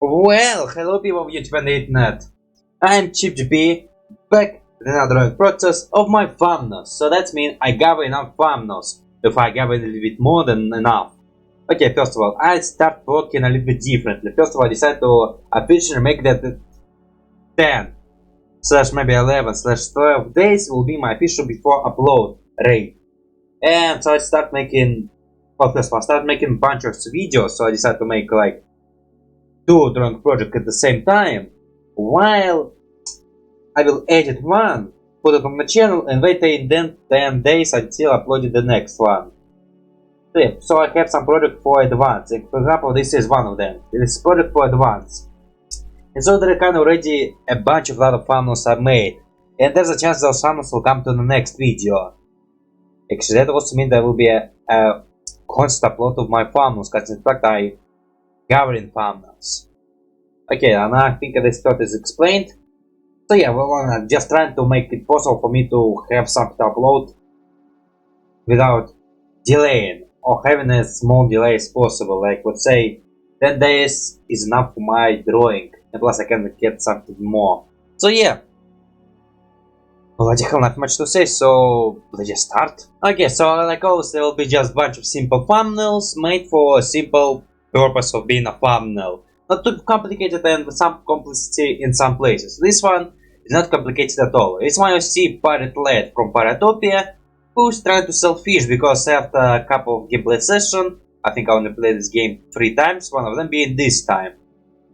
Well, hello people of YouTube and the internet. I'm ChipGP, back with another process of my thumbnails. So that means I gather enough thumbnails. If I gather a little bit more than enough. Okay, first of all, I start working a little bit differently. First of all, I decided to officially make that 10 slash maybe 11 slash 12 days will be my official before upload rate. And so I start making, well, first of all, I start making a bunch of videos. So I decided to make like 2 drawing projects at the same time, while I will edit one, put it on the channel and wait then 10 days until uploading the next one. So I have some project for advance. For example, this is one of them. This is project for advance. And so there are kind of already a bunch of lot of thumbnails are made. And there's a chance those thumbnails will come to the next video. Actually, that also means there will be a constant upload of my thumbnails, because in fact I gathering thumbnails. Okay, and I think this thought is explained. So yeah, well, I'm just trying to make it possible for me to have something to upload without delaying, or having a small delay as possible. Like, let's say 10 days is enough for my drawing, and plus I can get something more. So yeah, bloody hell, not much to say, so let's just start. Okay, so like always, there will be just a bunch of simple thumbnails made for a simple purpose of being a thumbnail. Not too complicated and with some complexity in some places. This one is not complicated at all. This one you see Pirat from Piratopia, who's trying to sell fish because after a couple of gameplay sessions, I think I only played this game 3 times, one of them being this time,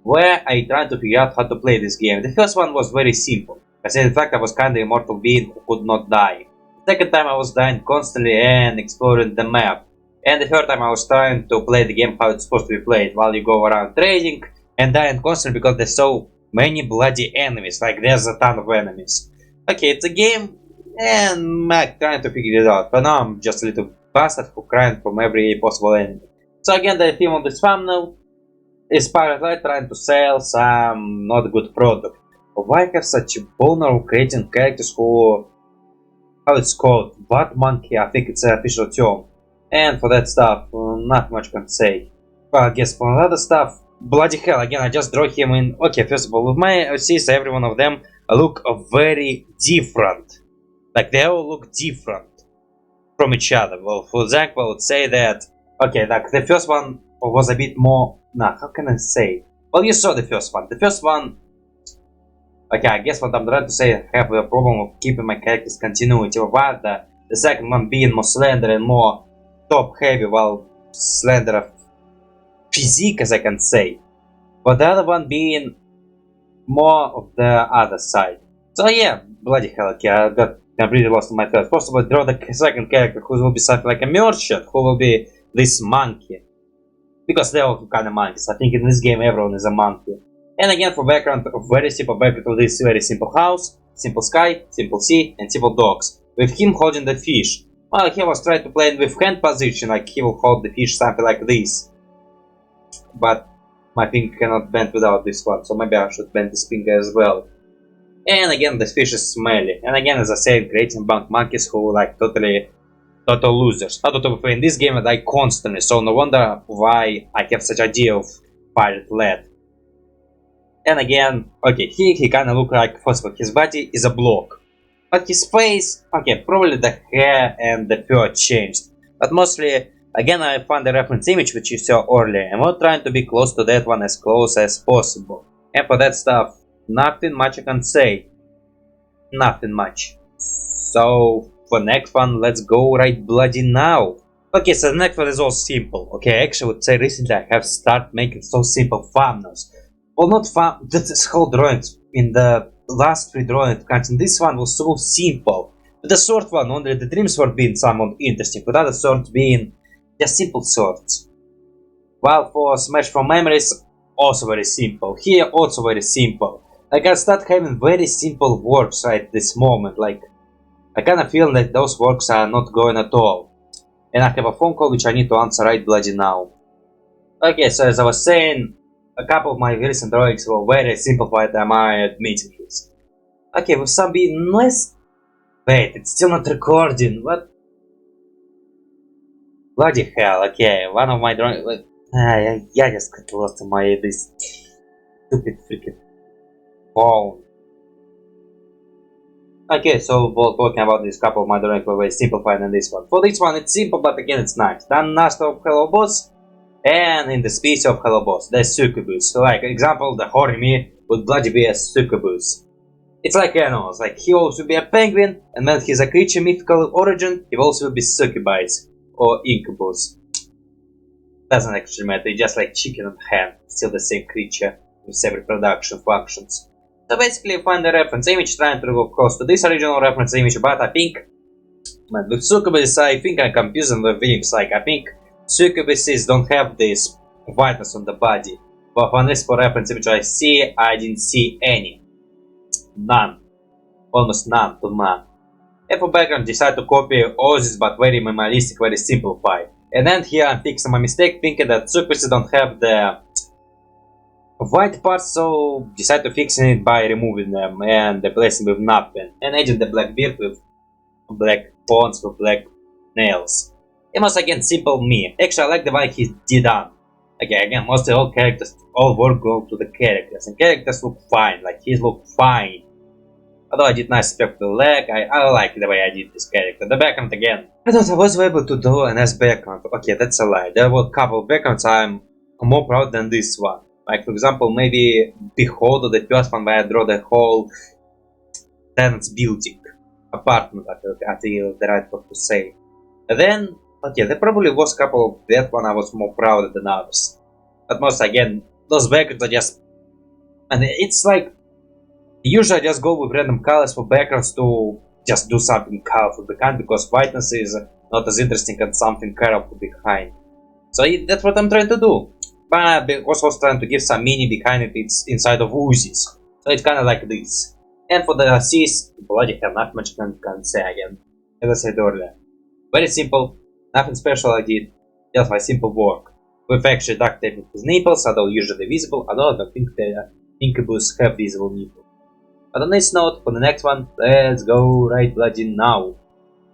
where I tried to figure out how to play this game. The first one was very simple, because in fact I was kinda immortal being who could not die. The second time I was dying constantly and exploring the map. And the third time I was trying to play the game how it's supposed to be played, while you go around trading and dying constantly because there's so many bloody enemies, like there's a ton of enemies. Okay, it's a game, and I'm trying to figure it out. For now I'm just a little bastard who crying from every possible enemy. So again, the theme of this thumbnail is Pirat trying to sell some not good product. Why have such a vulnerable creating characters who, how it's called, Bat Monkey, I think it's an official term. And for that stuff, not much can say. Well, I guess for other stuff, bloody hell, again, I just draw him in. Okay, first of all, with my OCs, every one of them look very different. Like, they all look different from each other. Well, for example, I would say that, okay, like, the first one was a bit more, nah, how can I say? Well, you saw the first one. The first one, okay, I guess what I'm trying to say, I have a problem of keeping my character's continuity, while the second one being more slender and more top heavy, while slender physique, as I can say, but the other one being more of the other side. So yeah, bloody hell, okay, I got completely lost in my thoughts. First of all, draw the second character, who will be something like a merchant, who will be this monkey, because they're all kind of monkeys. I think in this game everyone is a monkey. And again, for background, very simple background of this very simple house, simple sky, simple sea, and simple dogs, with him holding the fish. Well, he was trying to play it with hand position, like he will hold the fish something like this. But my finger cannot bend without this one, so maybe I should bend this finger as well. And again, this fish is smelly. And again, as I said, creating bank monkeys who like total losers. How to play in this game I die constantly, so no wonder why I have such idea of Pirat lad. And again, okay, he kinda look like, first of all, his body is a block. But his face, okay, probably the hair and the fur changed. But mostly, again, I found the reference image which you saw earlier, and we're trying to be close to that one, as close as possible. And for that stuff, nothing much I can say. Nothing much. So, for next one, let's go right bloody now. Okay, so the next one is all simple. Okay, actually I would say recently I have started making so simple thumbnails. Well, not fun, this whole drawings in the last 3 drawing content, this one was so simple. But the short one, only the dream sword being somewhat interesting, but other swords being just simple swords. While for Smash from Memories, also very simple. Here, also very simple. Like, I start having very simple works right this moment. Like, I kinda feel that those works are not going at all. And I have a phone call which I need to answer right bloody now. Okay, so as I was saying, a couple of my recent drawings were very simplified, am I admitting this. Okay, with some being less... Wait, it's still not recording, what? Bloody hell, okay, one of my drawings... I just got lost in my... this... Stupid freaking phone. Okay, so we're talking about this couple of my drawings were very simplified than this one. For this one it's simple, but again it's nice. Then last of Hello Boss, and in the speech of Hello Boss, there's succubus. So like example, the horny me would bloody be a succubus. It's like animals, like he also be a penguin, and when he's a creature mythical origin, he also will be succubus or incubus. Doesn't actually matter, it's just like chicken and hen, still the same creature with separate reproduction functions. So basically you find the reference image, trying to go close to this original reference image, but I think with succubus I think I'm confusing the things, like I think succubuses don't have this whiteness on the body, but on this for reference image I didn't see any. None. Almost none to none. And for background decide to copy all this but very minimalistic, very simplified. And then here I'm fixing my mistake thinking that succubuses don't have the white parts, so decide to fix it by removing them and replacing with nothing. And adding the black beard with black pawns with black nails. It was again simple me. Actually I like the way he did done. Okay, again mostly all characters, all work go to the characters, and characters look fine, like he look fine. Although I did nice effect with the leg, I like the way I did this character. The background again. I thought I was able to do an S background. Okay, that's a lie. There were a couple of backgrounds I'm more proud than this one. Like for example, maybe Behold or the first one where I draw the whole tenant's building. Apartment, I think the right word to say. And then, okay, there probably was a couple of that one I was more proud than others. But most again, those backgrounds are just... And it's like... Usually I just go with random colors for backgrounds to just do something colorful behind, because whiteness is not as interesting as something colorful behind. So that's what I'm trying to do. But I also was trying to give some meaning behind it, it's inside of Uzis. So it's kinda like this. And for the Cs, bloody hell, not much can say again. As I said earlier. Very simple, nothing special I did, just my simple work. With actually duct taping his nipples, although usually visible, although I don't think the incubus have visible nipples. But on this note, for the next one, let's go right bloody now.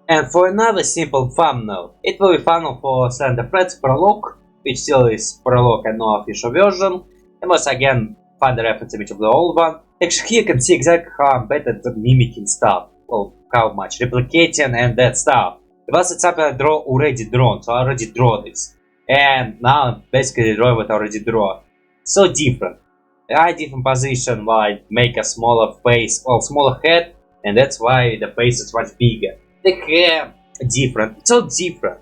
And for another simple thumbnail, it will be thumbnail for Slender Prologue, which still is Prologue and no official version. And once again, find the reference image of the old one. Actually, here you can see exactly how I'm better at mimicking stuff. Well, how much, replicating and that stuff. Because it's something I already drawn, so I already draw this. And now I'm basically drawing what I already draw. So different. I different position, like make a smaller face or smaller head, and that's why the face is much bigger. The hair different, it's all different.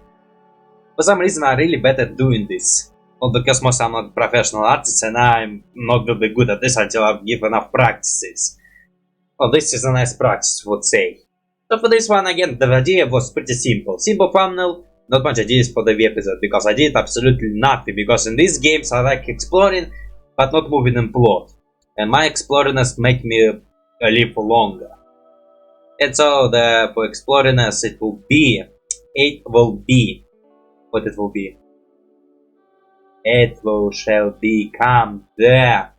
For some reason I'm really bad at doing this. Well, because most I'm not a professional artist and I'm not really good at this until I've given enough practices. Well, this is a nice practice, I would say. So for this one again, the idea was pretty simple. Simple thumbnail, not much ideas for the episode, because I did absolutely nothing, because in these games I like exploring, but not moving in plot. And my exploriness make me live longer. And so for exploriness it will be what it will be. It shall become there.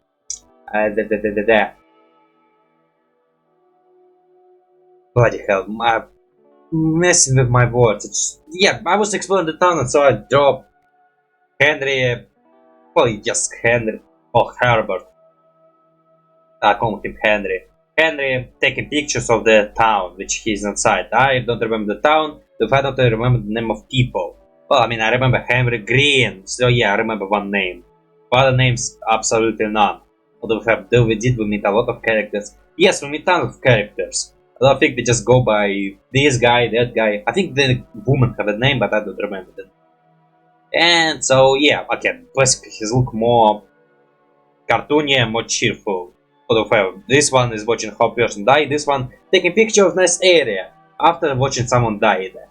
Bloody hell, I'm messing with my words. Yeah, I was exploring the town, and so I dropped Henry. Well, just Henry. Oh, Herbert. I call him Henry. Henry taking pictures of the town which he's inside. I don't remember the town, I don't remember the name of people. Well, I mean, I remember Henry Green, so yeah, I remember one name. But other names, absolutely none. Although we meet a lot of characters. Yes, we meet tons of characters. I don't think we just go by this guy, that guy. I think the woman have a name, but I don't remember them. And so, yeah, okay, basically his look more cartoony and more cheerful. Although this one is watching how person die, this one taking picture of nice area after watching someone die there.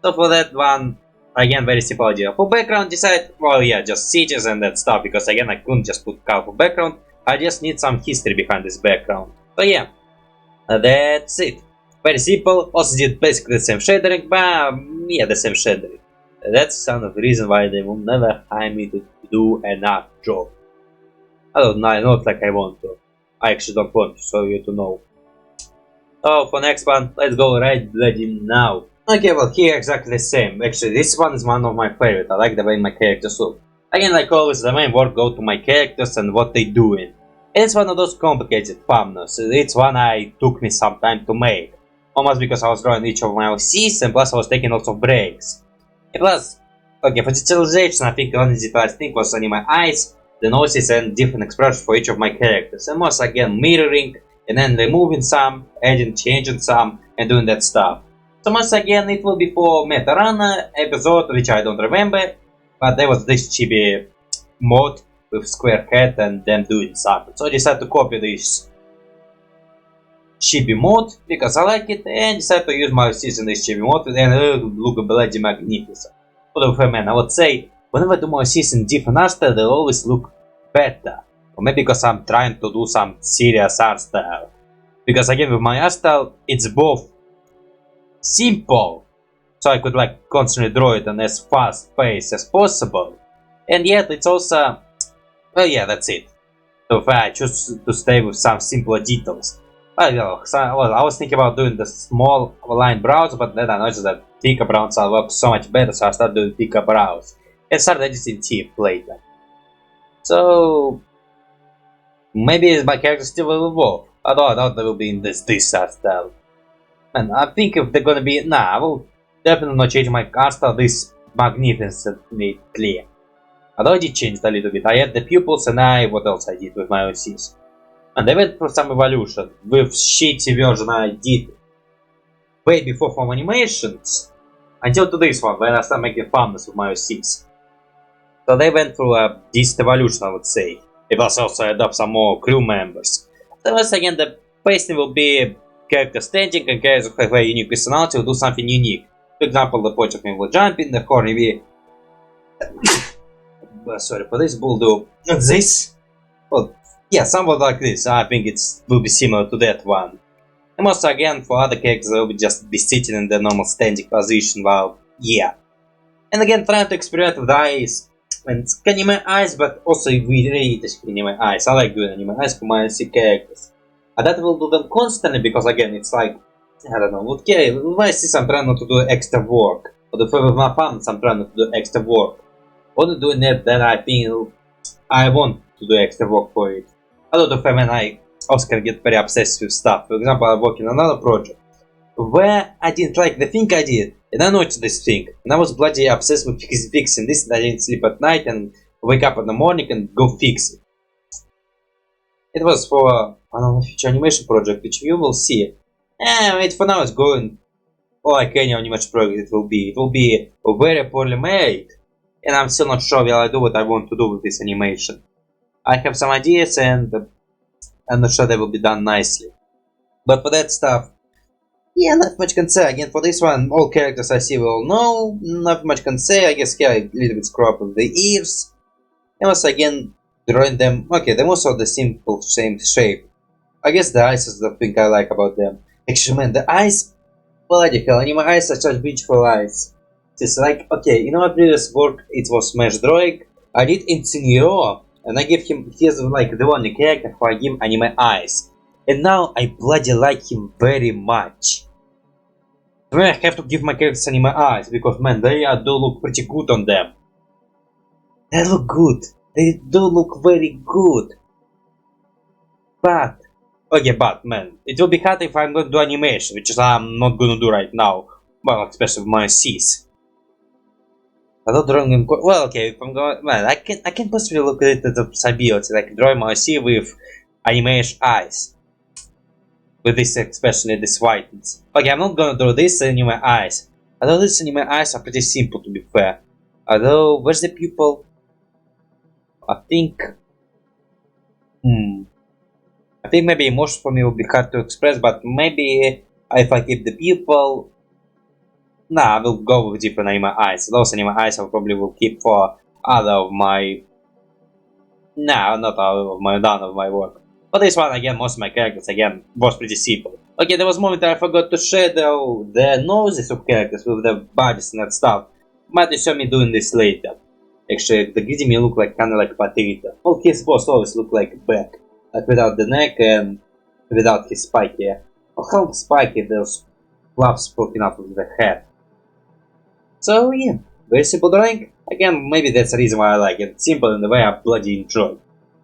So for that one, again, very simple idea. For background, decide, well, yeah, just cities and that stuff, because again, I couldn't just put colorful background. I just need some history behind this background. So yeah, that's it. Very simple. Also did basically the same shadering, but yeah, the same shadering. That's some of the reason why they will never hire me to do enough job. I don't know, not like I want to. I actually don't want to, so you to know. So for next one, let's go right bloody now. Okay, well here exactly the same. Actually, this one is one of my favorite. I like the way my characters look. Again, like always, the main work go to my characters and what they doing. It's one of those complicated thumbnails. It's one I took me some time to make. Almost because I was drawing each of my OCs and plus I was taking lots of breaks. It was, okay, for detailization I think the only detailized thing was only my eyes, the noses and different expressions for each of my characters. And most again mirroring and then removing some, adding, changing some and doing that stuff. So once again it will be for Metarana episode which I don't remember, but there was this chibi mod with square head and them doing something. So I decided to copy this chibi mod because I like it and decided to use my OCs in this chibi mod and it look bloody magnificent. Although man, I would say whenever I do my OCs in different art style they always look better. Or maybe because I'm trying to do some serious art style. Because again with my art style it's both simple, so I could like constantly draw it in as fast pace as possible, and yet it's also, well yeah, that's it. So if I choose to stay with some simpler details. Well, I was thinking about doing the small line brows, but then I noticed that thicker brows will work so much better, so I started doing thicker brows. And started editing teeth later. So maybe my character still will evolve, although I doubt they will be in this art style. And I think if they're gonna be, I will definitely not change my art style this magnificently clear. Although I did change it a little bit. I had the pupils and what else I did with my OCs. And I went for some evolution. With shitty version I did way before from animations until to this one when I started making thumbnails with my OCs. So they went through a decent evolution, I would say. It was also add up some more crew members. So once again the pasting will be character standing and characters who have a unique personality will do something unique. For example, the punch of him will jump in, the horny sorry for this, will do this. Well, yeah, somewhat like this. I think it will be similar to that one. And also again, for other characters, they will just be sitting in the normal standing position while, yeah. And again, trying to experiment with the eyes. And anime eyes, but also we really anime eyes. I like doing anime eyes for my OC characters. And that will do them constantly because again it's like, I don't know, okay, when I see I'm trying not to do extra work. Or the with my thumbs I'm trying not to do extra work. Only doing it then I feel I want to do extra work for it. A lot of time when I also can get very obsessed with stuff. For example, I work in another project where I didn't like the thing I did and I noticed this thing and I was bloody obsessed with fixing this and I didn't sleep at night and wake up in the morning and go fix it. It was for a future animation project, which you will see. For now it's going like any animation project it will be. It will be very poorly made. And I'm still not sure will I do what I want to do with this animation. I have some ideas and I'm not sure they will be done nicely. But for that stuff, yeah, not much can say. Again, for this one, all characters I see will know. Not much can say. I guess here I a little bit screw up with the ears. And once again, drawing them, okay, they're also the simple same shape. I guess the eyes is the thing I like about them. Actually, man, the eyes, bloody hell, anime eyes are such beautiful eyes. It's like, okay, in my previous work, it was Smash Drawing. I did in Senior, and I give him, he's like the only character who I give anime eyes. And now I bloody like him very much. I mean, I have to give my characters anime eyes, because man, they do look pretty good on them. They look good. They do look very good. But, okay, but man, it will be hard if I'm going to do animation, which is I'm not going to do right now. Well, especially with my C's. I don't drawing them. Well, okay, if I'm going, well, I can possibly look at it as a possibility, like drawing my C with animation eyes. With this, especially this whiteness. Okay, I'm not going to draw this anime eyes. Although these anime eyes are pretty simple, to be fair. Although, where's the pupil? I think maybe emotion for me will be hard to express, but maybe if I keep the pupil, I will go with different anime eyes. Those anime eyes I probably will keep for other of my, not all of my, none of my work. But this one again, most of my characters again was pretty simple. Okay, there was a moment I forgot to shadow the noses of characters with the bodies and that stuff. But you saw me doing this later. Actually, the greedy me look like kinda like potato. Well, his boss always look like a back. Like without the neck and without his spike here. Or how spiky those fluffs poking out of the head. So yeah, very simple drawing. Again, maybe that's the reason why I like it. It's simple in the way I bloody enjoy.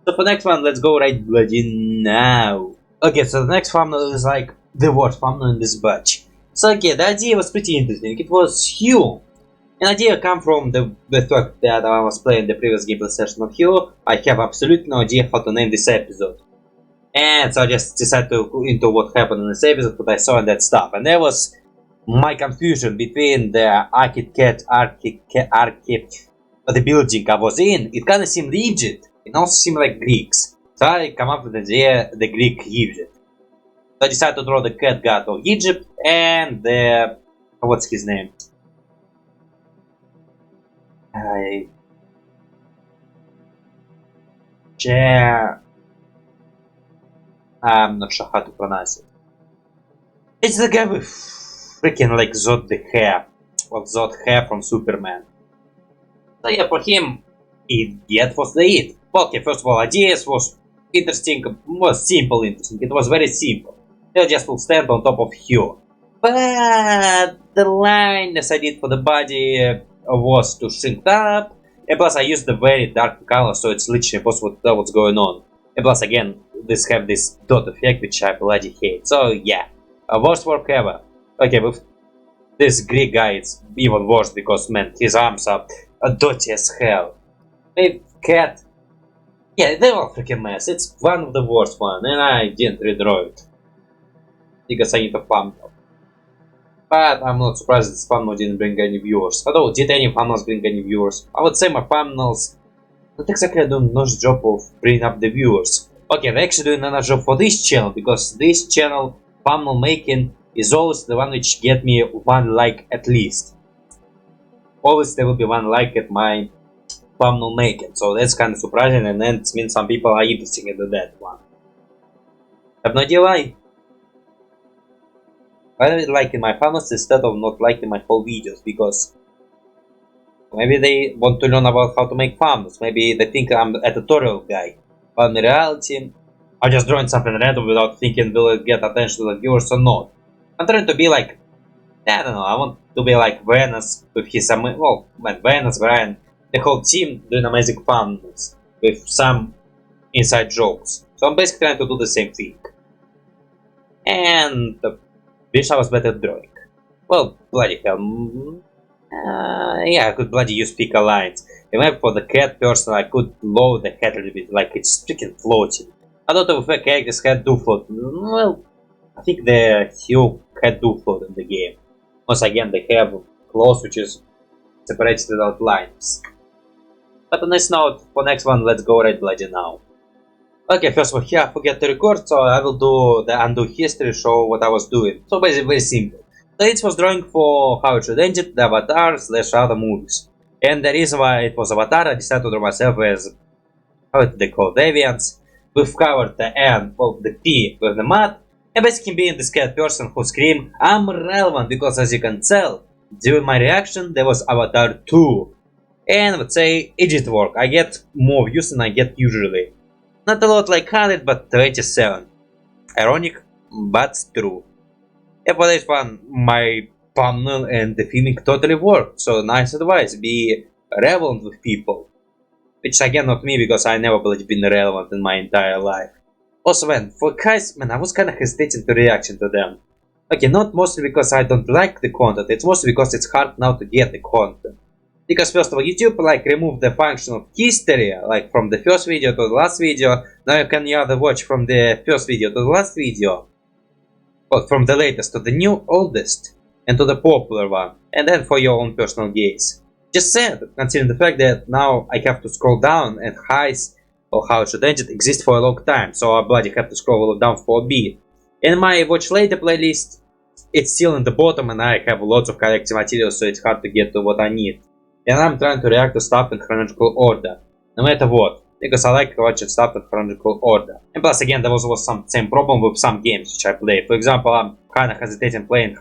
So for next one, let's go right bloody now. Okay, so the next thumbnail is like the worst thumbnail in this batch. So okay, the idea was pretty interesting. It was Hue. An idea come from the fact that I was playing the previous gameplay session of Hue. I have absolutely no idea how to name this episode. And so I just decided to go into what happened in this episode, what I saw and that stuff. And there was my confusion between the the building I was in. It kind of seemed Egypt. It also seemed like Greeks. So I come up with the idea, the Greek Egypt. So I decided to draw the cat god of Egypt and the... what's his name? I'm not sure how to pronounce it. It's the guy with freaking like Zod the hair. Well, Zod hair from Superman. So yeah, for him, it was the it. Okay, first of all, ideas was interesting, was simple interesting. It was very simple. They just will stand on top of Hue. But the line as I did for the body was to shrink up. And plus I used the very dark color, so it's literally impossible to tell what's going on. And plus again, this have this dot effect which I bloody hate. So yeah, worst work ever. Okay, with this Greek guy it's even worse because man, his arms are dotty as hell. Maybe cat. Yeah, they were freaking mess. It's one of the worst one, and I didn't redraw it because I need a thumbnail. But I'm not surprised this thumbnail didn't bring any viewers. Although, did any thumbnails bring any viewers? I would say my thumbnails not exactly doing a nice job of bringing up the viewers. Okay, they're actually doing a nice job for this channel, because this channel, thumbnail making, is always the one which get me one like at least. Always there will be one like at my thumbnail making, so that's kind of surprising, and then it means some people are interested in that one. I have no idea why. Why are they liking my thumbnails instead of not liking my whole videos? Because maybe they want to learn about how to make thumbnails. Maybe they think I'm a tutorial guy. But in reality, I'm just drawing something random without thinking will it get attention to the viewers or not. I'm trying to be like, I don't know, I want to be like Venus with his, well, Venus, Brian, the whole team doing amazing thumbnails with some inside jokes. So I'm basically trying to do the same thing. And wish I was better at drawing. Well, bloody hell. Yeah, I could bloody use pick lines. Even for the cat person, I could lower the head a little bit, like it's freaking floating. I don't know if a character's head do float. Well, I think the Hue head do float in the game. Once again, they have claws which is separated without lines. But on this note, for next one, let's go right bloody now. Okay, first of all, here I forget to record, so I will do the undo history, show what I was doing. So basically, very simple. So it was drawing for How It Should End It, the Avatar / other movies. And the reason why it was Avatar, I decided to draw myself as, how they call deviants. We've covered the N, well, the P with the mud, and basically being the scared person who screamed, I'm relevant, because as you can tell, during my reaction, there was Avatar 2. And let's say, it did work. I get more views than I get usually. Not a lot like 100, but 27. Ironic, but true. And for this one, my thumbnail and the filming totally worked, so nice advice, be relevant with people. Which again not me, because I never been relevant in my entire life. Also man, for guys, man, I was kinda hesitating to reaction to them. Okay, not mostly because I don't like the content, it's mostly because it's hard now to get the content. Because first of all, YouTube like removed the function of history, like from the first video to the last video. Now you can either watch from the first video to the last video, or from the latest to the new oldest, and to the popular one, and then for your own personal gaze. Just sad, considering the fact that now I have to scroll down and highs or How It Should End It exist for a long time, so I bloody have to scroll down for a bit. In my watch later playlist, it's still in the bottom, and I have lots of collective materials, so it's hard to get to what I need. And I'm trying to react to stuff in chronological order, no matter what, because I like watching stuff in chronological order. And plus again, there was also some same problem with some games which I play. For example, I'm kinda hesitating playing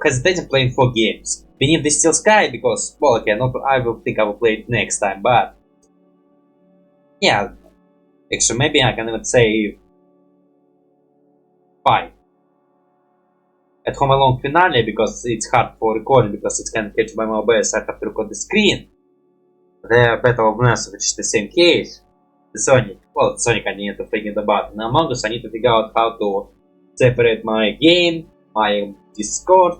hesitating playing 4 games. Beneath the Steel Sky, because, well, okay, not I will think I will play it next time, but yeah, actually maybe I can even say 5. at Home Alone finale because it's hard for recording because it can't catch by my OBS. I have to record the screen. The Battle of Ness, which is the same case. The Sonic. Well, Sonic I need to figure it out. In Among Us I need to figure out how to separate my game, my Discord,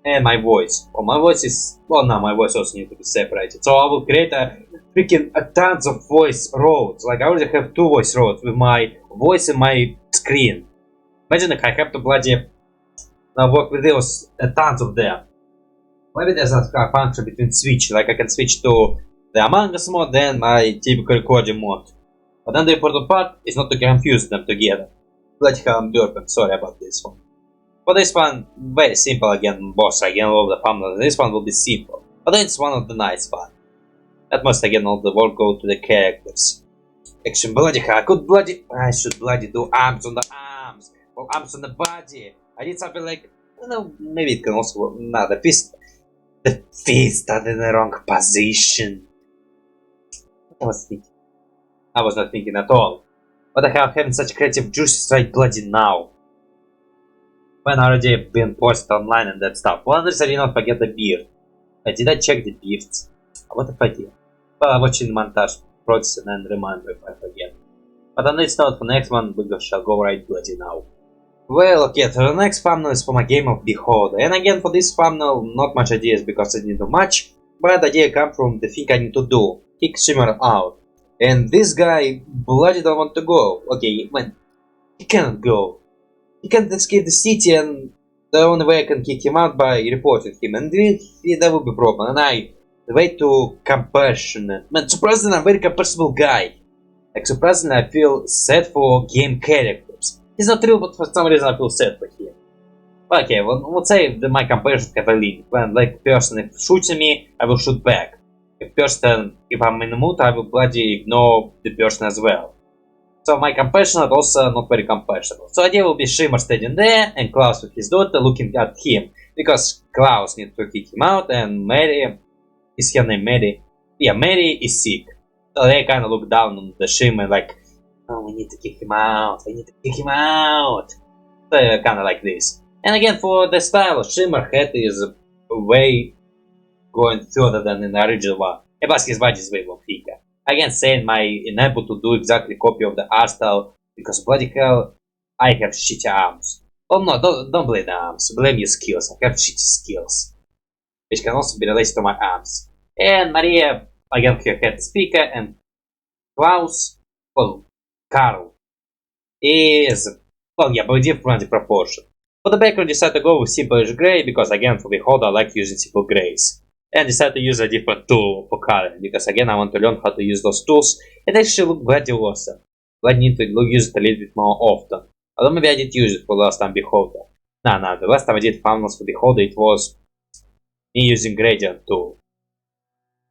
and my voice. Well, my voice is... Well, no, my voice also needs to be separated. So I will create a tons of voice roads. Like I already have 2 voice roads with my voice and my screen. Imagine if I have to bloody work with those tons of them. Maybe there's a function between switch. Like I can switch to the Among Us mode, then my typical recording mode. But then the important part is not to confuse them together. Bloody hell, I'm burping. Sorry about this one. For this one, very simple again, boss. Again, all the thumbnails. This one will be simple, but then it's one of the nice one. That must again all the work go to the characters. Action bloody hell, I should bloody do arms on the arms, or arms on the body. I did something like, I don't know, maybe it can also work. No, the fist are in the wrong position. What I was thinking? I was not thinking at all. What the hell, having such creative juices right bloody now? When already been posted online and that stuff. Well, I did not forget the beard. Did I check the beards? What if I did? Well, I'm watching the montage process and then remind me if I forget. But on this note, for next one, we shall go right bloody now. Well, okay, so the next thumbnail is for my game of Beholder. And again, for this thumbnail, not much ideas because I didn't do much. But the idea comes from the thing I need to do. Kick Schimmer out. And this guy bloody don't want to go. Okay, man, he cannot go. He can't escape the city, and the only way I can kick him out by reporting him, and that would be a problem. And I way too compassionate. Man, surprisingly, I'm a very compassionate guy. Like, surprisingly, I feel sad for game characters. He's not real, but for some reason I feel sad for him. Okay, well, let's say that my compassion have a limit. When, like, person if shoots me, I will shoot back. If I'm in the mood, I will bloody ignore the person as well. So my compassionate also not very compassionate. So idea will be Schimmer standing there and Klaus with his daughter looking at him. Because Klaus needs to kick him out and Mary, is her name Mary? Yeah, Mary is sick. So they kind of look down on the Schimmer like, oh, we need to kick him out, we need to kick him out. So kind of like this. And again, for the style of Schimmer head is way going further than in the original one. And plus his body is way more thicker. Again, saying my unable to do exactly copy of the art style because bloody hell, I have shitty arms. Oh no, don't blame the arms, blame your skills. I have shitty skills, which can also be related to my arms. And Maria, again, her head speaker, and Klaus, well, Carl, is, well, yeah, by different proportion. For the background, I decided to go with simple gray because, again, for the Beholder, I like using simple grays. And decided to use a different tool for coloring because again I want to learn how to use those tools. It actually look bloody awesome. But I need to use it a little bit more often. Although maybe I did use it for last time Beholder. Nah, the last time I did thumbnails for Beholder it was me using gradient tool.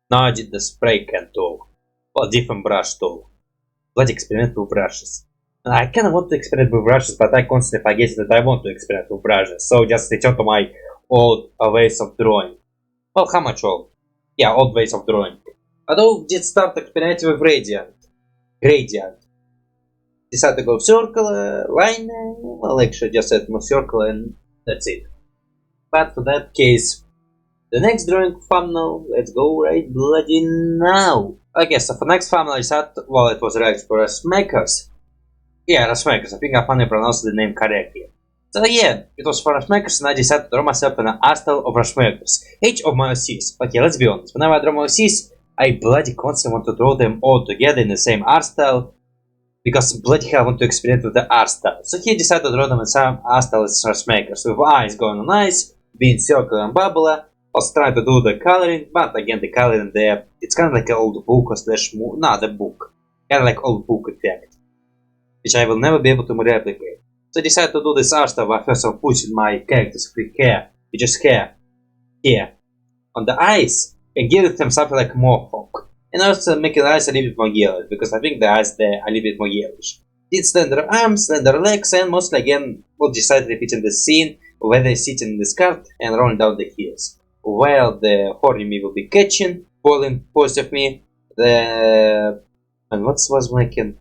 Now I did the spray can tool. Or different brush tool. Bloody experiment with brushes. I kinda want to experiment with brushes, but I constantly forget that I want to experiment with brushes. So just return to my old ways of drawing. Well, how much old? Yeah, old ways of drawing. Although did start experimenting with gradient. Decided to go circle, line, well actually just said no circle and that's it. But for that case, the next drawing thumbnail, let's go right bloody now. Okay, so for next thumbnail I said, well it was right for Rashmakers. Yeah, Rashmakers, I think I finally pronounced the name correctly. So yeah, it was for Rashmakers and I decided to draw myself in an art style of Rashmakers. Each of my OCs. Okay, let's be honest, whenever I draw my OCs, I bloody constantly want to draw them all together in the same art style. Because bloody hell I want to experiment with the art style. So he decided to draw them in some art style as Rashmakers. With eyes going on eyes, being circle and bubbler. I was trying to do the coloring, but again the coloring there, it's kind of like an old book or slash, not a book. Kind of like old book effect. Which I will never be able to replicate. So I decided to do this art style by first of all putting my character's quick hair, which is hair, here, on the eyes, and give them something like mohawk. And also making the eyes a little bit more yellowish, because I think the eyes there are a little bit more yellowish. Did slender arms, slender legs, and mostly again, we'll decide repeating the scene where they sit in this cart and rolling down the hills. While the horny me will be catching, falling post of me, and what was making?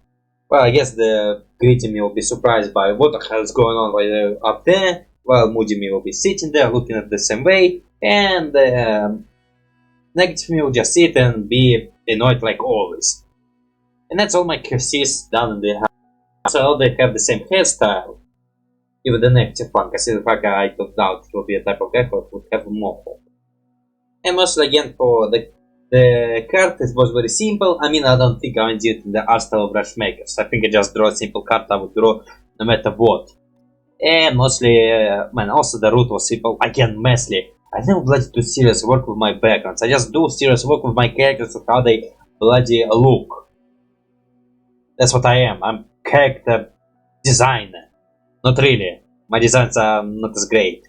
Well, I guess the greeting me will be surprised by what the hell is going on right up there, while moody me will be sitting there looking at the same way, and negative me will just sit and be annoyed like always. And that's all my QCs done in the house. So they have the same hairstyle, even the negative one, considering the fact that I don't doubt it will be a type of guy who would have more. And mostly again for the card, it was very simple. I mean, I don't think I did in the art style of Rushmakers. I think I just draw a simple card I would draw no matter what. And mostly, man, also the route was simple. Again, messy. I never bloody do serious work with my backgrounds. I just do serious work with my characters and how they bloody look. That's what I am. I'm character designer. Not really. My designs are not as great.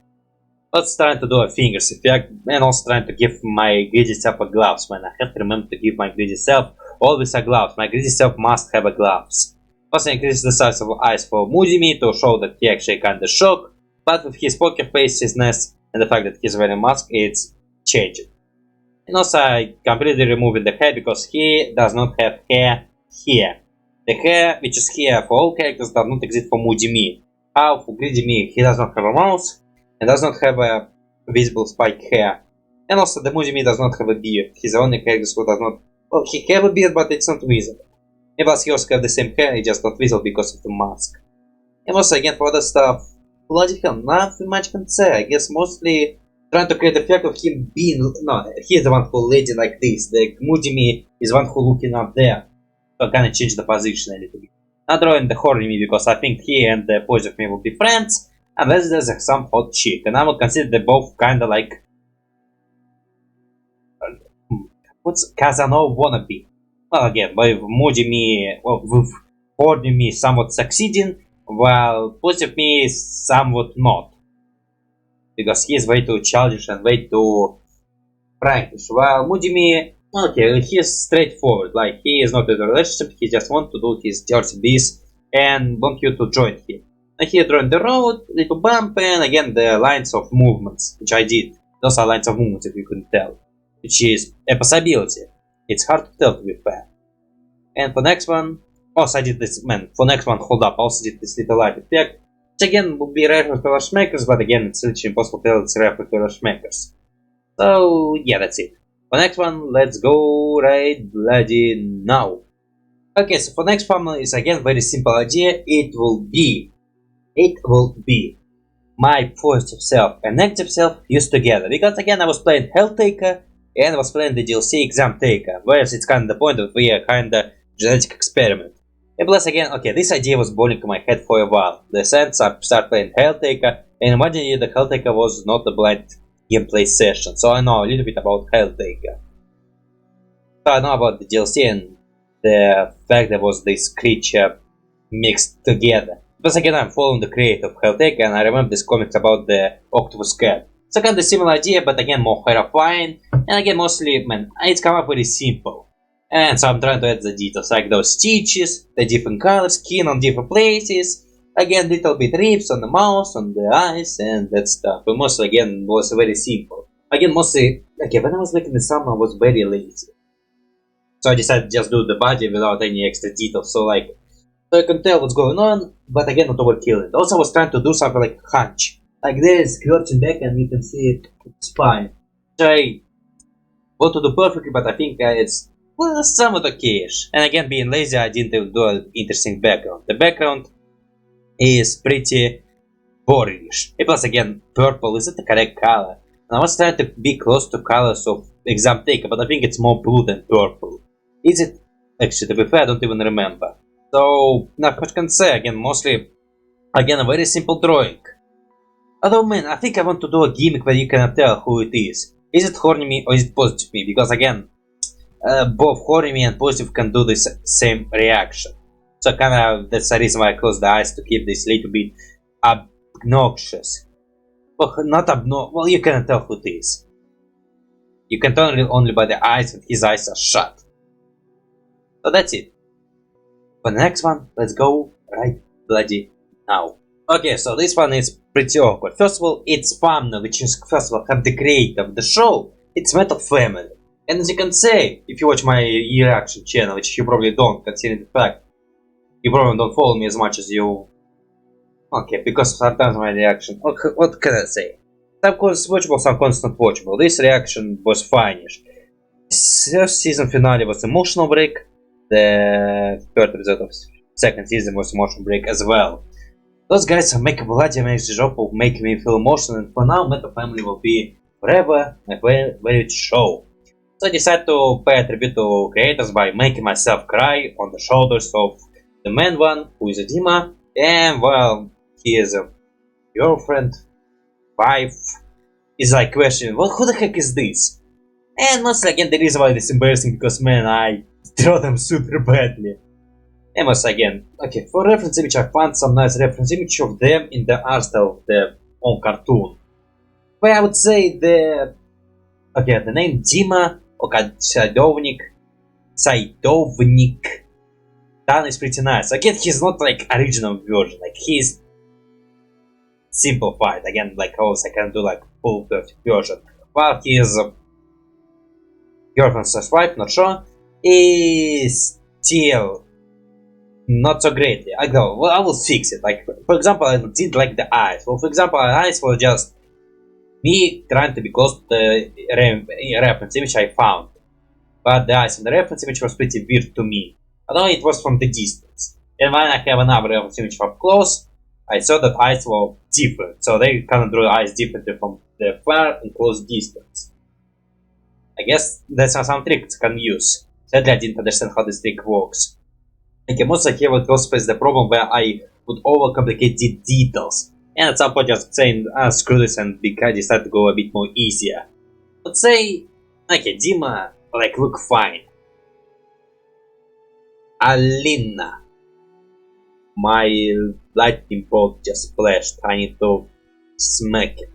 But trying to do a fingers effect and also trying to give my greedy self a gloves. Man, I have to remember to give my greedy self always a gloves. My greedy self must have a gloves. Also increase the size of eyes for Moody Me to show that he actually kinda shocked. But with his poker faceness and the fact that he's wearing a mask, it's changing. And also I completely removed the hair because he does not have hair here. The hair which is here for all characters does not exist for Moody Me. How for Greedy Me he does not have a mouth and does not have a visible spike hair. And also the Moody Me does not have a beard. He's the only character who does not... Well, he have a beard but it's not visible. And plus he also have the same hair, it's just not visible because of the mask. And also again for other stuff, bloody hell, nothing much can say. I guess mostly trying to create the effect of him being... No, he's the one who lady like this. The Moody Me is the one who looking up there. So I kinda change the position a little bit. Not drawing the horny me because I think he and the positive me will be friends. Unless there's some hot chick. And I would consider them both kinda like... What's Casanova wannabe? Well again, with Moody Me... Well, with horny me somewhat succeeding. While positive me is somewhat not. Because he is way too childish and way too prankish. While Moody Me, okay, he is straightforward. Like, he is not in a relationship, he just wants to do his dirty biz and want you to join him. And here drawing the road, little bump, and again the lines of movements, which I did. Those are lines of movements if you couldn't tell. Which is a possibility. It's hard to tell to be fair. And for next one, also I did this, man, for next one, hold up, I also did this little light effect, which again would be rare for Rushmakers, but again it's literally impossible to tell it's rare for Rushmakers. So yeah, that's it. For next one, let's go right bloody now. Okay, so for next family is again very simple idea. It will be my positive self and negative self used together. Because again I was playing Helltaker and I was playing the DLC Exam Taker, whereas it's kinda the point of we are kinda genetic experiment. And plus again, okay, this idea was boiling in my head for a while. The sense I started playing Helltaker, and imagining the Helltaker was not a blind gameplay session, so I know a little bit about Helltaker. So I know about the DLC and the fact there was this creature mixed together. Plus again, I'm following the creator of Helltaker and I remember this comics about the octopus cat. So kind of similar idea, but again more horrifying, and again mostly, man, it's come up very simple. And so I'm trying to add the details, like those stitches, the different colors, skin on different places, again little bit rips on the mouth, on the eyes, and that stuff. But mostly again was very simple. Again mostly, okay, when I was making the summer I was very lazy. So I decided to just do the body without any extra details, so like, so I can tell what's going on, but again not overkill it. Also I was trying to do something like hunch. Like there's curtain back and you can see it, spine. Which I want to do perfectly, but I think it's well, somewhat okay-ish. And again, being lazy, I didn't do an interesting background. The background is pretty boringish. And plus, again, purple isn't the correct color. And I was trying to be close to colors of Exam Taker, but I think it's more blue than purple. Is it? Actually, to be fair, I don't even remember. So, not much can say. Again, mostly, again, a very simple drawing. Although, man, I think I want to do a gimmick where you cannot tell who it is. Is it horny me or is it positive me? Because, again, both horny me and positive can do this same reaction. So kinda that's the reason why I close the eyes to keep this little bit obnoxious. Well, not obnoxious, well you cannot tell who it is. You can tell only by the eyes, and his eyes are shut. So that's it. For the next one, let's go right bloody now. Okay, so this one is pretty awkward. First of all, it's Famna, which is first of all have the creator of the show. It's Metal Family. And as you can say, if you watch my reaction channel, which you probably don't, considering the fact you probably don't follow me as much as you Okay, because sometimes my reaction. What can I say? Some cons watchable, some cons not watchable. This reaction was fine-ish. First season finale was emotional break. The third episode of second season was emotional break as well. Those guys are making bloody amazing job of making me feel emotional, and for now, Metal Family will be forever my favorite show. So I decided to pay a tribute to creators by making myself cry on the shoulders of the main one, who is a Dima, and well, his girlfriend, wife, is like questioning, well, who the heck is this? And once again, the reason why this is embarrassing because, man, I draw them super badly. And once again, okay, for reference image, I found some nice reference image of them in the art style of their own cartoon. Where I would say the name Dima Saidovnik Dan is pretty nice. Again, he's not like original version, like he's simplified. Again, like also I can do like full perfect version. While his girlfriend slash wife, not sure, is still not so greatly. I go, well, I will fix it. Like, for example, I did like the eyes. Well, for example, eyes were just me trying to be close to the reference image I found. But the eyes in the reference image was pretty weird to me. Although it was from the distance. And when I have another reference image up close, I saw that eyes were different. So they kind of drew eyes differently from the far and close distance. I guess that's some tricks I can use. Sadly, I didn't understand how this trick works. Okay, mostly here would also face the problem where I would overcomplicate the details. And at some point just saying, screw this, and I decided to go a bit more easier. Let's say, okay, Dima, like, look fine. Alina. My lightning bolt just splashed. I need to smack it.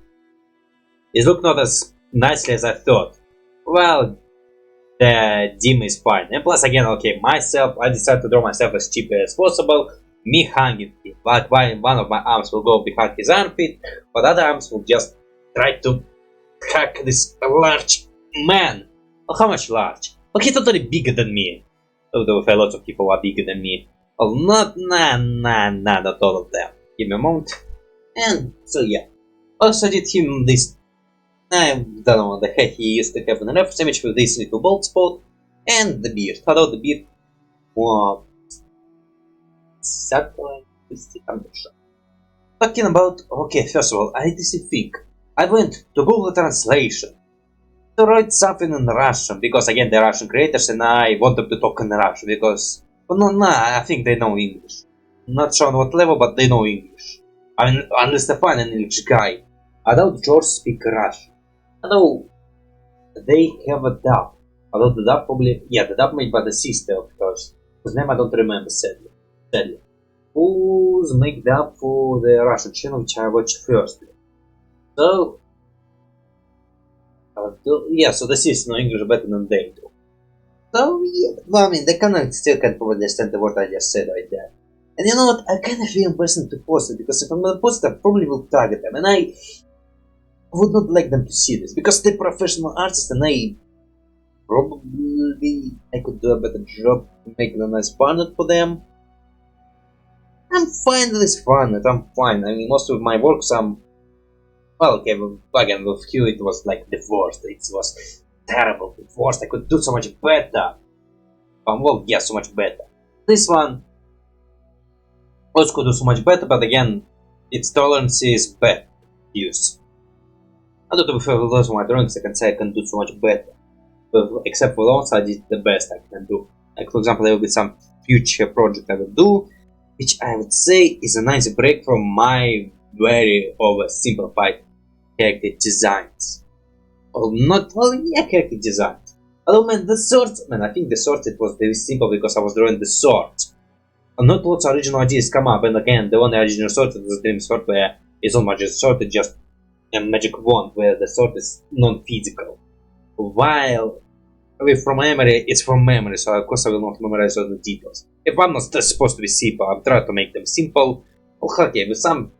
It looked not as nicely as I thought. Well, the Dima is fine. And plus again, okay, myself, I decided to draw myself as cheap as possible. Me hanging him. Like one of my arms will go behind his armpit, but other arms will just try to hack this large man. Well, how much large? Well, he's totally bigger than me. Although a lot of people are bigger than me. Well, not all of them. Give me a moment. And so yeah. Also did him this, I don't know what the heck he used to have in the reference image with this little bald spot. And the beard. Although the beard was circular, I'm not sure. Talking about, okay, first of all, I need to think. I went to Google Translation to write something in Russian, because again, they're Russian creators and I want them to talk in Russian, because, well, no, I think they know English. Not sure on what level, but they know English. I mean, unless they find an English guy. I doubt George speaks Russian. Although, they have a dub. Although the dub probably, yeah, the dub made by the sister of course, whose name I don't remember, sadly. Who's make dub for the Russian channel, which I watched first. So, yeah, so the sister know English better than they do. So, yeah, well, I mean, they still can't probably understand the word I just said right there. And you know what, I kind of feel embarrassed to post it, because if I'm gonna post it, I probably will target them, and I would not like them to see this, because they're professional artists, and I could do a better job to make a nice banner for them. I'm fine with this banner, I'm fine. I mean, most of my works, well, okay, but again, with Q it was like the worst. It was terrible, the worst. I could do so much better. Well, yeah, so much better. This one also could do so much better, but again, its tolerance is bad use. I don't know if I will lose my drawings, I can say I can do so much better. But except for loans, I did the best I can do. Like, for example, there will be some future project I will do, which I would say is a nice break from my very oversimplified character designs. Well, not, well, yeah, character designs. Although, man, the swords, man, I think the swords, it was very simple because I was drawing the swords. And not lots of original ideas come up, and again, the only original sword is the Dream Sword, where it's not magic sword, it's just a magic wand, where the sword is non-physical. While with from memory, it's from memory, so of course I will not memorize all the details. If I'm not supposed to be simple, I'm trying to make them simple. Well, okay, with some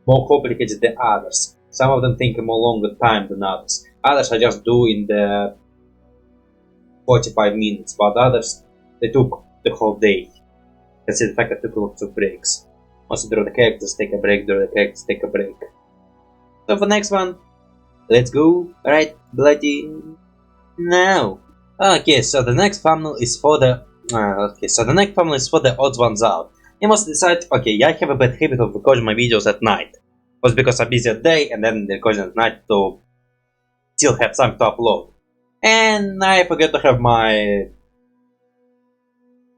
more complicated than others. Some of them take a more longer time than others. Others I just do in the 45 minutes, but others, they took the whole day. Consider the fact I took lots of breaks. Also draw the characters, take a break, draw the characters, take a break. So for next one, let's go right bloody now. Okay, so the next thumbnail is for the odds ones out. You must decide. Okay, I have a bad habit of recording my videos at night. It was because I'm busy at day and then recording at night to still have something to upload. And I forget to have my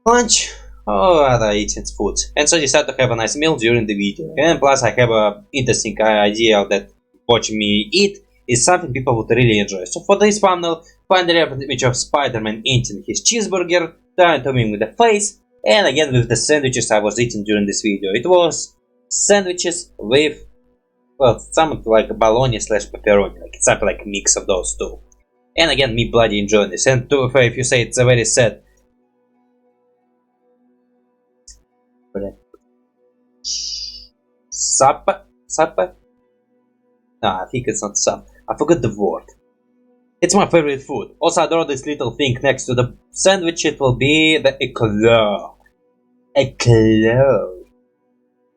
lunch or other eating food. And so I decided to have a nice meal during the video. And plus I have a interesting idea that watching me eat is something people would really enjoy. So for this thumbnail, find the reference image of Spider-Man eating his cheeseburger, trying to meme with the face, and again with the sandwiches I was eating during this video. It was sandwiches with, well, something like a bologna slash pepperoni, like it's something like a mix of those two. And again, me bloody enjoying this. And if you say it's a very sad, supper? No, I think it's not supper. I forgot the word. It's my favorite food. Also, I draw this little thing next to the sandwich. It will be the eclair. Eclair.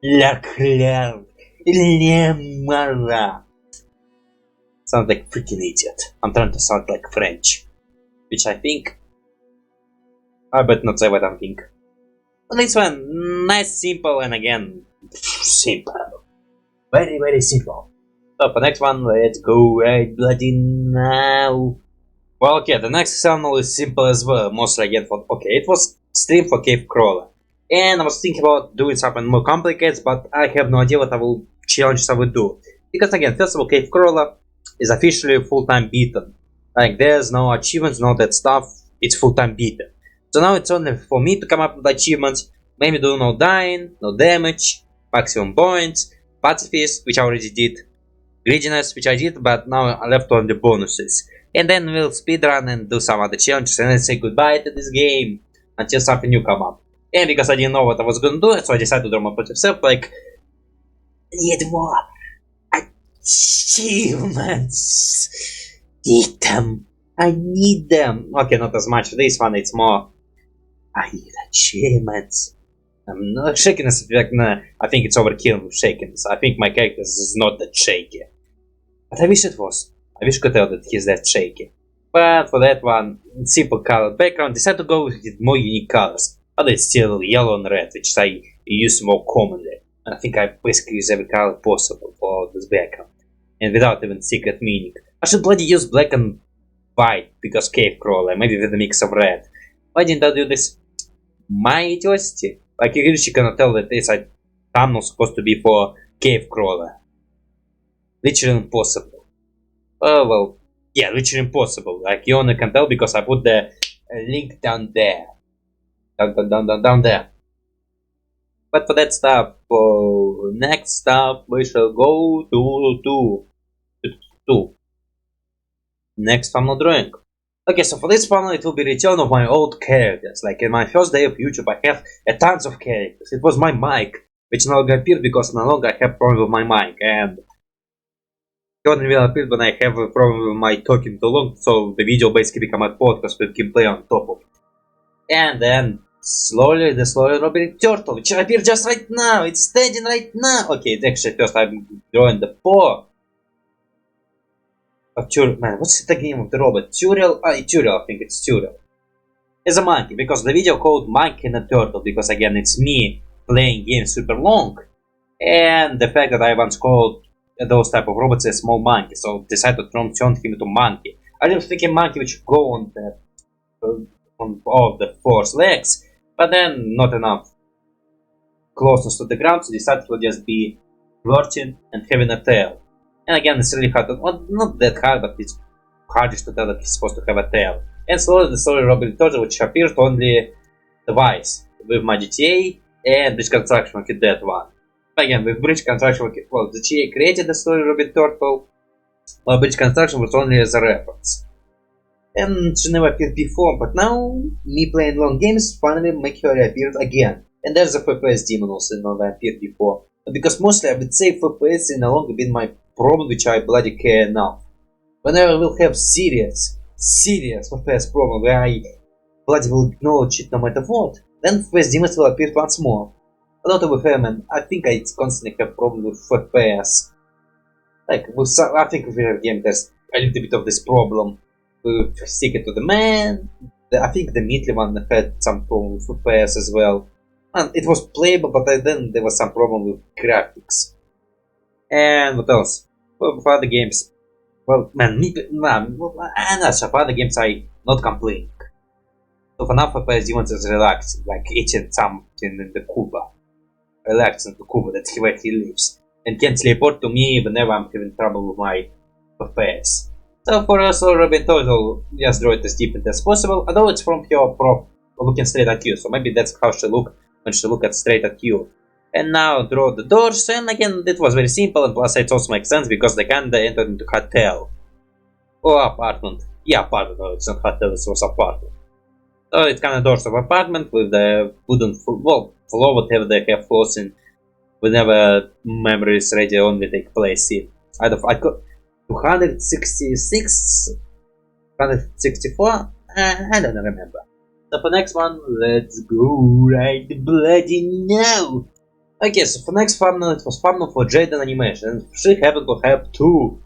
La claire. Sounds like freaking idiot. I'm trying to sound like French. Which I think... I better not say what I think. But this one, nice, simple, and again, simple. Very, very simple. So for next one, let's go right bloody now. Well, okay, the next channel is simple as well, mostly again for, okay, it was stream for Cave Crawler. And I was thinking about doing something more complicated, but I have no idea what I will challenge I will do. Because again, first of all, Cave Crawler is officially full-time beaten. Like, there's no achievements, no that stuff, it's full-time beaten. So now it's only for me to come up with achievements, maybe do no dying, no damage, maximum points, pacifist, which I already did, greediness, which I did, but now I left on the bonuses. And then we'll speedrun and do some other challenges and then say goodbye to this game until something new come up. And because I didn't know what I was gonna do, so I decided to draw my positive self, like, I need more achievements. Need them. I need them. Okay, not as much this one, it's more, I need achievements. Shakiness effect, nah, I think it's overkill with shakiness. I think my character is not that shaky. But I wish it was. I wish I could tell that he's that shaky. But for that one, simple colored background, decided to go with more unique colors. But it's still yellow and red, which I use more commonly. I think I basically use every color possible for this background. And without even secret meaning. I should bloody use black and white, because Cave Crawler, maybe with a mix of red. Why didn't I do this? My idiocy. Like, you really cannot tell that this thumbnail supposed to be for Cave Crawler. Literally impossible. Oh well, yeah, literally impossible. Like, you only can tell because I put the link down there. Down there. But for that stuff, for next stuff, we shall go to next thumbnail drawing. Okay, so for this panel it will be return of my old characters. Like in my first day of YouTube I have tons of characters. It was my mic, which no longer appeared because no longer I have problem with my mic, and it only will appear when I have a problem with my talking too long, so the video basically become a podcast with gameplay on top of it. And then slowly robbering turtle, which appears just right now. It's standing right now. Okay, actually first I'm drawing the paw. Man, what's the name of the robot? Turiel? Turiel, I think it's Turiel. It's a monkey, because the video called Monkey and a Turtle, because again it's me playing games super long. And the fact that I once called those type of robots a small monkey, so decided to turn him into monkey. I was thinking monkey which should go on the on all the 4 legs, but then not enough closeness to the ground, so decided to just be flirting and having a tail. And again, it's really hard to, well, not that hard, but it's hardest to tell that he's supposed to have a tail. And slowly the story robbing turtle, which appeared only twice, with my GTA and Bridge Construction with that one. Again, with Bridge Construction, well, the GTA created the story robbing turtle, while Bridge Construction was only as a reference. And she never appeared before, but now, me playing long games finally make her appear again. And there's a FPS demon also never appeared before. Because mostly I would say FPS is no longer been my problem which I bloody care enough. Whenever I will have serious FPS problem where I bloody will acknowledge it no matter what, then FPS demons will appear once more. a lot of him, and I think I constantly have problem with FPS. Like, with some, I think with every game there's a little bit of this problem with Stick It to the Man. I think the Meatly one had some problem with FPS as well. And it was playable, but then there was some problem with graphics. And what else? Well, for other games, well, man, I'm not sure. For other games, I not complaining. So for now, FPS Demons is relaxing, like eating something in the Cuba. Relaxing to Cuba, that's where he lives. And can teleport to me whenever I'm having trouble with my FPS. So for us, already in total, just draw it as different as possible, although it's from her prop looking straight at you, so maybe that's how she look when she look at straight at you. And now draw the doors, and again, it was very simple, and plus it also makes sense because they kinda entered into hotel. Or apartment. Yeah, apartment, no, it's not hotel, it was apartment. So it's kinda doors of apartment with the wooden, well, floor, whatever they have floors in, whenever memory is ready, only take place in. I got 266, 164, I don't remember. So for next one, let's go right bloody now! Okay, so for next thumbnail, it was thumbnail for Jaiden animation, and she happened to have two.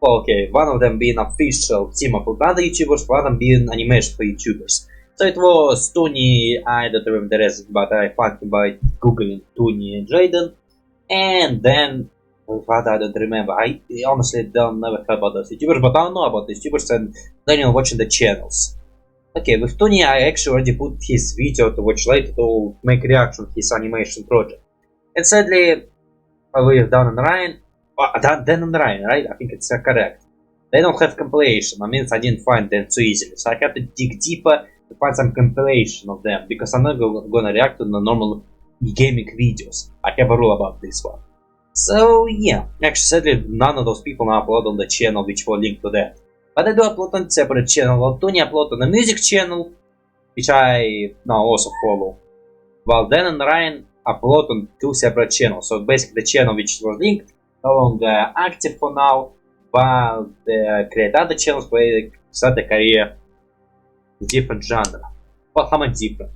Okay, one of them being official team of other YouTubers, one of them being animation for YouTubers. So it was Tony, I don't remember the rest, but I found him by googling Tony and Jaiden. And then, what I don't remember, I honestly don't never heard about those YouTubers, but I know about the YouTubers and then watching the channels. Okay, with Tony I actually already put his video to watch later to make reaction to his animation project. And sadly, with Dan and Ryan, Dan and Ryan, right? I think it's correct. They don't have compilation, that means I didn't find them so easily, so I have to dig deeper to find some compilation of them, because I'm not gonna react to the normal gaming videos. I have a rule about this one. So yeah, actually sadly none of those people now upload on the channel which will link to that. But I do upload on separate channel, while Tony upload on the music channel, which I now also follow. While Dan and Ryan upload on two separate channels. So basically the channel which was linked no longer active for now, while they create other channels where they start a career in different genre. Well, how much different?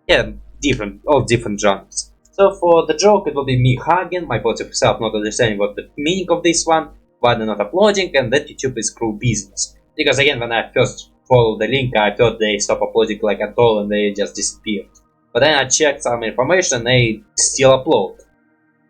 Yeah, different, all different genres. So for the joke it will be me hugging, my positive self not understanding what the meaning of this one, why they're not uploading, and that YouTube is screw business. Because again, when I first followed the link, I thought they stopped uploading like at all and they just disappeared. But then I checked some information and they still upload.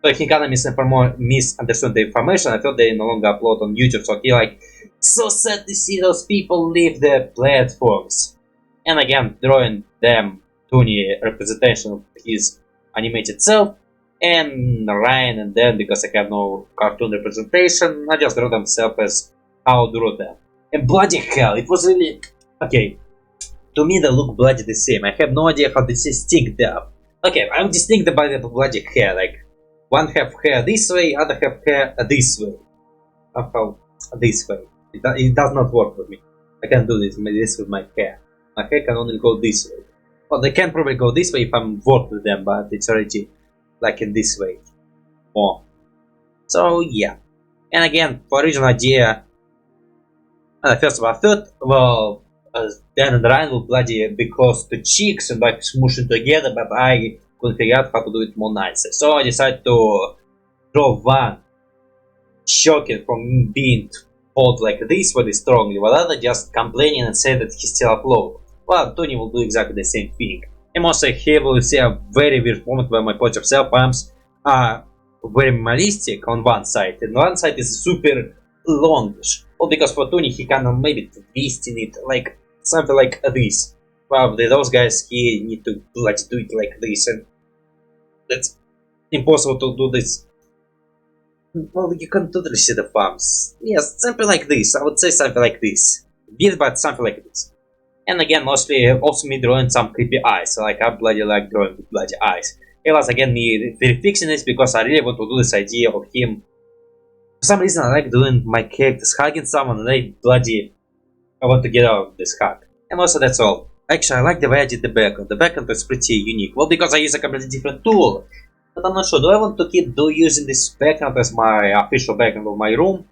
So he kinda misunderstood the information. I thought they no longer upload on YouTube, so he like, so sad to see those people leave the platforms. And again, drawing them Tony representation of his animated self, and Ryan and Dan, because I have no cartoon representation, I just draw themselves as how I drew them. And bloody hell, it was really... Okay, to me they look bloody the same. I have no idea how this is sticked up. Okay, I'm distinct by the bloody hair, like one have hair this way, other have hair this way. Somehow this way. It does not work with me. I can't do this with my hair. My hair can only go this way. Well, they can probably go this way if I'm work with them, but it's already like in this way. More. So yeah. And again, for original idea, first of all, I thought, well, Dan and Ryan will bloody be close to cheeks and like smooshing together, but I couldn't figure out how to do it more nicer. So I decided to draw one shocking from being told like this very strongly, while other just complaining and say that he still upload. Well, Tony will do exactly the same thing. And also here we will see a very weird moment where my positive self arms are very minimalistic on one side, and one side is super longish. Well, because for Tony he kind of maybe twisting it like something like this. Well, those guys he need to like do it like this, and that's impossible to do this. Well, you can totally see the thumbs. Yes, something like this. I would say something like this. Weird, but something like this. And again, mostly also me drawing some creepy eyes. Like I bloody like drawing with bloody eyes. It was again me fixing this because I really want to do this idea of him. For some reason I like doing my characters hugging someone and I bloody I want to get out of this hug. And also that's all. Actually I like the way I did the background. The background is pretty unique. Well, because I use a completely different tool. But I'm not sure, do I want to keep using this background as my official background of my room?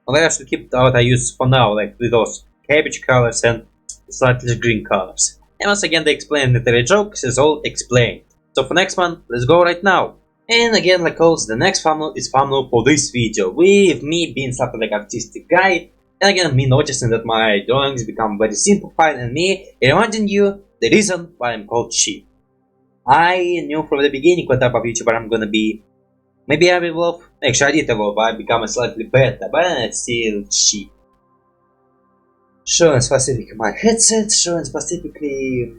Or I should keep what I use for now, like with those cabbage colors and slightly green colors. And once again, the explanatory jokes is all explained. So for next one, let's go right now. And again, like always, the next thumbnail is thumbnail for this video, with me being something like artistic guy, and again, me noticing that my drawings become very simplified, and me reminding you the reason why I'm called Sheep. I knew from the beginning what type of YouTuber I'm gonna be. Maybe I will evolve. Actually, I did evolve, I become a slightly better, but it's still Sheep. Showing specifically my headset, showing specifically...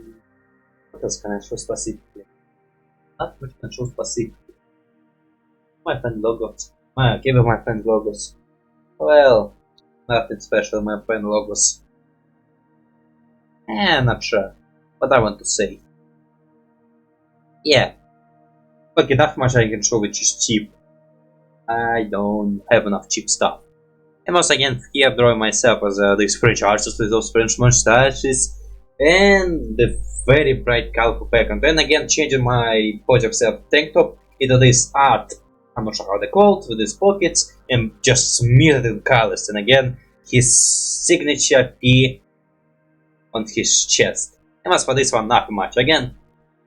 What else can I show specifically? Not much can show specifically. My friend logos. Give my friend logos. Well, nothing special, my friend logos. Not sure what I want to say. Yeah. Okay, not much I can show which is cheap. I don't have enough cheap stuff. And once again, here I'm drawing myself as this French artist with those French mustaches and the very bright colorful background. And again, changing my pose of self tank top into this art. I'm not sure how they're called, with these pockets, and just smeared in colors. And again, his signature P on his chest. And as for this one, nothing much. Again,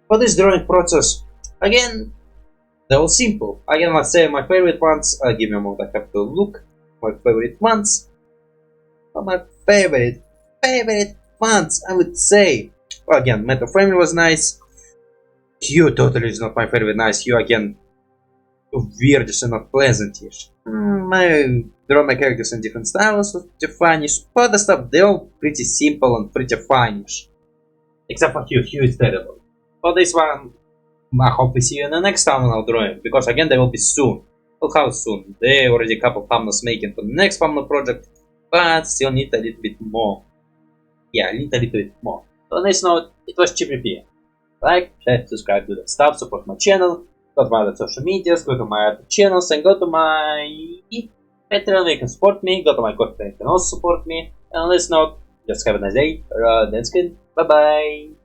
for this drawing process, again, they're all simple. Again, let's say my favorite ones. I'll give you a moment, I have to look. My favorite ones. My favorite ones, I would say. Well, again, Metal Frame was nice. Hue totally is not my favorite nice. Hue again, weirdish and not pleasantish. I draw my characters in different styles, pretty funnish. But the stuff, they're all pretty simple and pretty funnish. Except for Hue. Hue is terrible. For this one, I hope we see you in the next thumbnail drawing, because again, they will be soon. Well, how soon? They already a couple thumbnails making for the next thumbnail project, but still need a little bit more. Yeah, need a little bit more. So on this note, it was Piratopia. Like, share, subscribe, do that stuff, support my channel. Go to my other social medias, go to my other channels, and go to my Patreon where you can support me, go to my Coffee where you can also support me. And on this note, just have a nice day, that's good, bye bye!